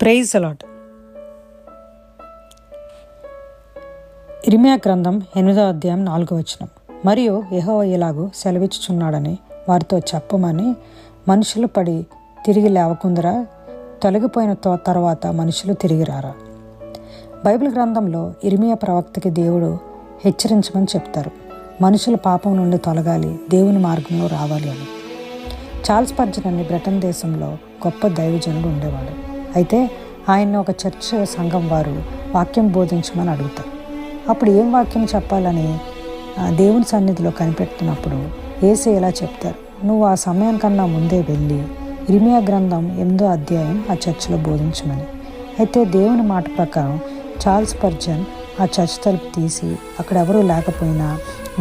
Praise allot. ఇర్మియా గ్రంథం 8వ అధ్యాయం 4వ వచనం. మరియు యెహోవా ఇలాగు సెలవిచ్చుచున్నాడని వారితో చెప్పమని, మనుషులు పడి తిరిగి లేవకుందరా, తొలగిపోయిన తర్వాత మనుషులు తిరిగి రారా. బైబిల్ గ్రంథంలో ఇర్మియా ప్రవక్తకి దేవుడు హెచ్చరించమని చెప్తారు. మనుషుల పాపం నుండి తొలగాలి, దేవుని మార్గంలో రావాలి అని. చార్ల్స్ స్పర్జన్ అనే బ్రిటన్ దేశంలో గొప్ప దైవజనుడు ఉండేవాడు. అయితే ఆయన్ని ఒక చర్చ్ సంఘం వారు వాక్యం బోధించమని అడుగుతారు. అప్పుడు ఏం వాక్యం చెప్పాలని దేవుని సన్నిధిలో కనిపెడుతున్నప్పుడు యేసయ్య ఇలా చెప్తారు, నువ్వు ఆ సమయానికన్నా ముందే వెళ్ళి ఇర్మియా గ్రంథం 8వ అధ్యాయం ఆ చర్చిలో బోధించమని. అయితే దేవుని మాట ప్రకారం చార్ల్స్ స్పర్జన్ ఆ చర్చ్ తలుపు తీసి అక్కడ ఎవరూ లేకపోయినా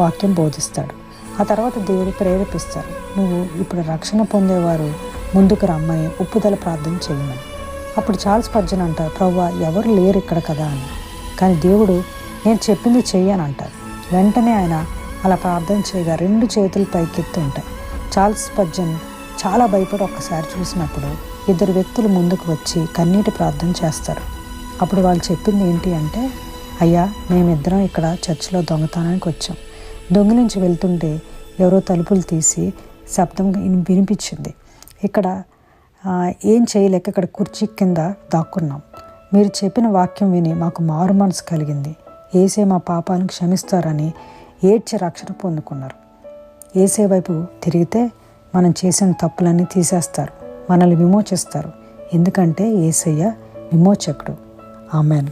వాక్యం బోధిస్తాడు. ఆ తర్వాత దేవుడు ప్రేరేపిస్తారు, నువ్వు ఇప్పుడు రక్షణ పొందేవారు ముందుకు రమ్మని ఒప్పుదల ప్రార్థన చేయమని. అప్పుడు చార్ల్స్ స్పర్జన్ అంటారు, ప్రభువా ఎవరు లేరు ఇక్కడ కదా అని. కానీ దేవుడు నేను చెప్పింది చెయ్యని అంటారు. వెంటనే ఆయన అలా ప్రార్థన చేయగా 2 చేతులు పైకెత్తి ఉంటాయి. చార్ల్స్ స్పర్జన్ చాలా భయపడి ఒక్కసారి చూసినప్పుడు 2 వ్యక్తులు ముందుకు వచ్చి కన్నీటి ప్రార్థన చేస్తారు. అప్పుడు వాళ్ళు చెప్పింది ఏంటి అంటే, అయ్యా మేమిద్దరం ఇక్కడ చర్చిలో దొంగతనానికి వచ్చాం. దొంగిలించి వెళ్తుంటే ఎవరో తలుపులు తీసి శబ్దం వినిపించింది. ఇక్కడ ఏం చేయలేక ఇక్కడ కుర్చీ కింద దాక్కున్నాం. మీరు చెప్పిన వాక్యం విని మాకు మారు మనసు కలిగింది. యేసే మా పాపాలను క్షమిస్తారని ఏడ్చి రక్షణ పొందుకున్నారు. యేసే వైపు తిరిగితే మనం చేసిన తప్పులన్నీ తీసేస్తారు, మనల్ని విమోచిస్తారు. ఎందుకంటే యేసయ్య విమోచకుడు. ఆమెన్.